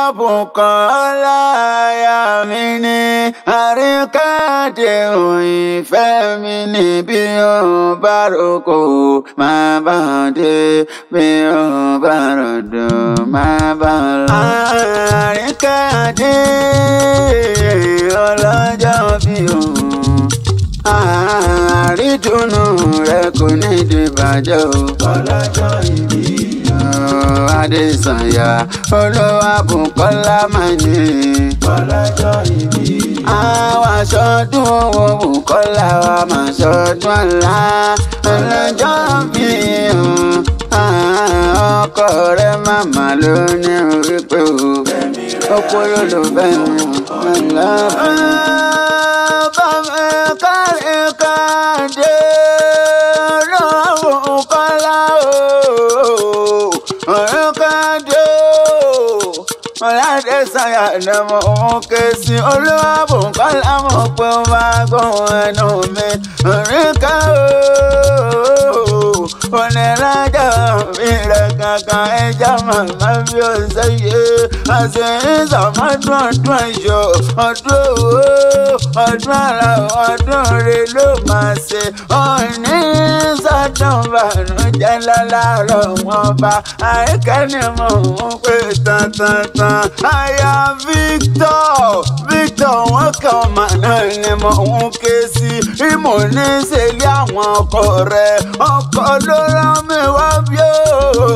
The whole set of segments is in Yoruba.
Olúwàbùkọ́lá aya mi ni àríkàdé ìfẹ́ mi ni bí ó bá roko máa bá dé bí ó bá rọ̀dọ̀ máa bá lọ. Àríkàdé ọlọ́jọ́ bí òun àrídùnnú rẹ kò ní dìbàjẹ́ o. Ọlọ́jọ́ ìbí Adésànyà Olúwàbùkọ́lá máa ní. Ọlọ́jọ́ ìbí àwa ṣọdún owó Bùkọ́lá wa máa ṣọdún àlá. Ọlọ́jọ́ bí ọkọ rẹ màmá ló ní wípé ó kúrò ló fẹ́ mi lọ́bẹ̀. Bàmí kárí kàdé Olúwàbùkọ́lá Adésànyà ni mo ń ké sí. Olúwàbùkọ́lá mo pé ó máa gbóhùn ẹnu mi. Oríkà onílájà mi rẹ̀ kankan ẹja màmá bí ó ṣe yé. Àṣẹ ìsàmọ́dún ọdún ẹ̀yọ́ ọdún owó ọdún àrà ọdún rẹ̀ ló máa ṣe. Òní sọ́dún bànújẹ́ lálárọ̀ wọn bá. Àríkẹ́ ni mo ń pè tán. Aya Victor wọn kàn máa náà ni mo ń ké sí. Ìmọ̀ ní sẹ́lẹ̀ àwọn ọkọ rẹ̀ ọkọ ló rán mi wá bí ó.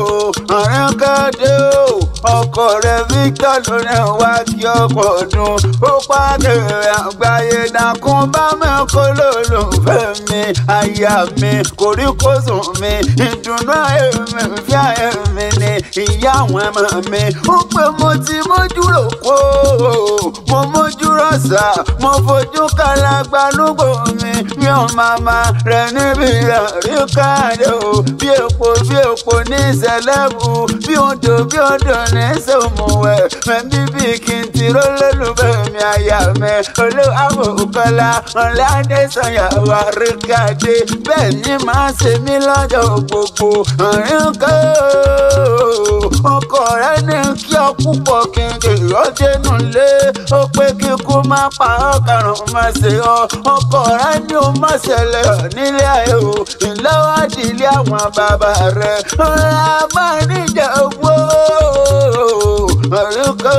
Àríkàdé o ọkọ rẹ̀ Victor ló ní wá kí ọkọ ọdún. Ó pàdé àgbáyé dákun bá mi kó lólùfẹ́ mi. Aya mi kòríkòsùn mi ìdùnnú èmi fíà èmi ni ìyá àwọn ọmọ mi. Ó pé mo ti mójú rò kó mo mójú rọ̀ṣà mo fojú kàlágbá lúgbò mi. Mi ò màmá rẹ̀ níbi Àríkàdé o bí epo ní sẹlẹ́bù bí odò ní sòmùwẹ̀ mẹ́bí bí kí n ti rólólùfẹ́ mi aya mi Olúwàbùkọ́lá Adésànyà Àríkàdé bẹ́ẹ̀ ni màá ṣe mí lọ́jọ́ gbogbo. Àríkà ọkọ rẹ̀ ní kí ọ púpọ̀ kí n kì í dénú lé. Ó pé kíkú má pa ọkàrùn má ṣe ọ. Ọkọ rẹ̀ ní o má ṣẹlẹ̀ nílé ayé o. Ìlọ́wọ́dì ilé àwọn bàbá rẹ̀ máa níjà owó. Àríkà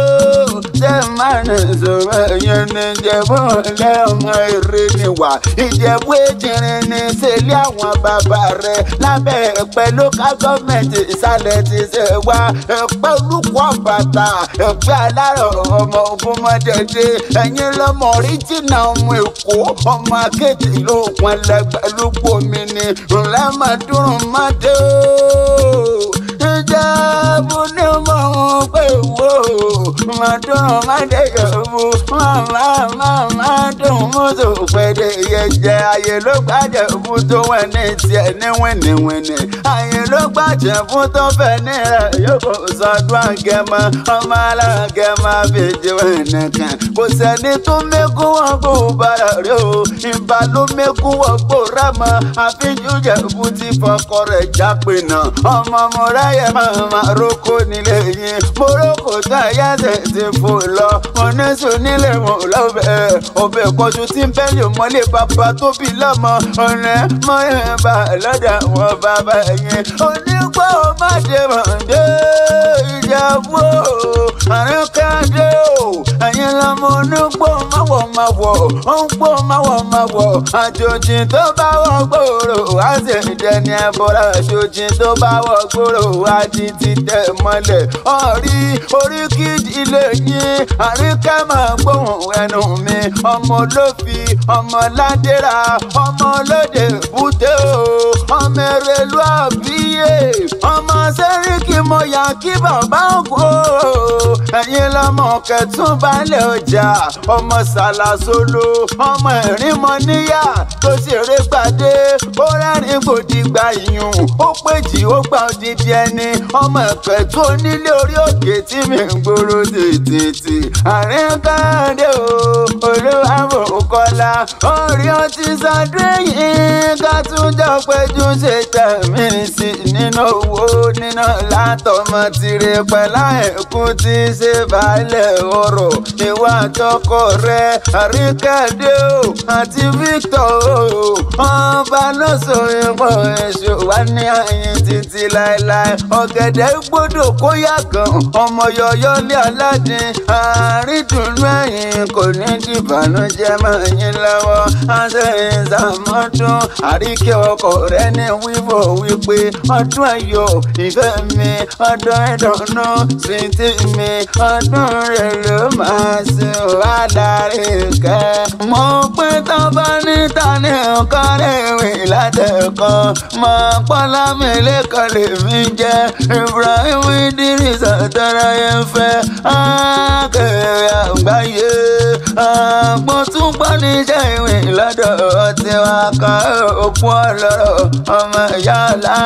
ṣe máa ń sọ̀rọ̀ ẹ̀yẹn ní Ìjẹ̀bú lẹ́ọ̀mọ èrè ni wà. Ìjẹ̀bú Èjìrìn ní sẹ́lẹ̀ àwọn bàbá rẹ̀ lábẹ́ Ẹ̀pẹ́ local government ìsàlẹ̀ ti ṣe wá. Ẹ̀pẹ́ olùkọ́ àbàtà Ẹ̀pẹ́ alárọ̀ ọmọ ogun mọ́dẹ́dẹ́. Ẹ̀yin lọ́mọ oríjìnà ọmọ Èkó ọmọ akéde ìlú òkun ẹlẹgbẹ́ lúgbò mi ni ńlẹ́mọ̀dúnrún mọ́dé o. Ìjẹ̀bú ni mo ń pè wò mọ̀dúnrún mọ́dé yòówù máa dùn mọ́tò pẹ̀lẹ́ yẹjẹ. Ayé ló gbàjẹ́ fún tó wẹ̀ ní tiẹ̀ ní wìnìwìnì. Ayé ló gbàjẹ́ fún tó fẹ́ ní rẹ̀ yóò kó sọdún àgẹ̀mọ́. Ọmọ alágẹ̀mọ́ àbèjì ẹnìkan kò sẹ́ni tó mẹ́kún wọn kó bára rẹ̀ o. Ìbá ló mẹ́kún wọn kó rámọ́. Àfijù Ìjẹ̀bú ti fọkọ rẹ̀ jápè náà. Ọmọ Mọ̀ráyẹ̀ máa rókò nílé yín. Morókò tó ayáṣẹ́ ti fò lọ. Oníṣù nílé wọn lọ́bẹ̀. Ọbẹ̀ kọjú tí ń bẹ́ lè mọ́lé bàbá tó bí lọ́mọ. Ọ̀nà mọ́ ìbá lọ́dà wọn bàbá yẹn. Onígbọ́ má ṣe mọ̀dé Ìjẹ̀bú Àríkàdé o. Ẹ̀yin lọ́mọ onígbọ́ máwọ̀ ó ń gbọ́ máwọ̀. Àjòjì tó bá wọ gbòòrò á sì dẹni ẹbọra. Àjòjì tó bá wọ gbòòrò á di ti tẹ̀ mọ́lẹ̀. Oríkì ilé yín Àríkà máa gbóhùn ẹnu mi. Ọmọ olófi ọmọ ládẹ́ra ọmọ olóde bùté o. Ọmọ Èrèlú àbíyè ọmọ Sẹ́ríkì mo yà kí bàbá ògùn o. ẹ̀yin lọ́mọ kẹtùnbalẹ̀ ọjà ọmọ sàlàsolo ọmọ ìrìnmọ níyà tó ṣeré gbàdé ó rẹ́rìn gbòdìgbà ìyún ó péjì ó gba odidi ẹni ọmọ ìkẹtù onílé orí òkè tí mi ń gbòòrò tètè àárín káàdé o olúwàbò kọlá orí ọtí sàdéyìn ká tún jọ péjú ṣe tẹ̀mí sí nínú owó nínú látọmọ tirẹ̀ pẹ̀lá ẹ̀kú tí ṣe balẹ̀ ọ̀rọ̀ ìwà tọkọ rẹ̀ àríkàdé o àti Victor o ọba lọ́sọ̀ ìpọ̀ èso wà ní àyìn títí láéláé ọ̀gẹ̀dẹ̀ gbọ́dọ̀ kó yá gan ọmọ yọ̀yọ́ ní aládìn àrídùnú ẹ̀yìn kò ní dìbànújẹ́ mọ́ yín lọ́wọ́ àṣẹyìn sàmọ́dún àríkẹ́ ọkọ rẹ̀ ní wíwọ̀ wípé ọdún ayọ̀ ìfẹ́ mi ọdún ìdùnnú sweetie mi ọdún rẹ̀ ló máa ṣe wàhálàrí kẹ́. mo pé tán bá níta ní nǹkan rèwé látẹ̀kọ́ mọ pọ́nlámi lẹ́kọ̀ọ́ lèmi jẹ́ Ibrahim Idris àtàràyẹ fẹ́ akẹ́rẹ́ àgbáyé àpò tún pọ́ níṣẹ́ ìwé lọ́dọ̀ tiwa kan òkú ọlọ́rọ̀ ọmọ ìyá ọ̀la.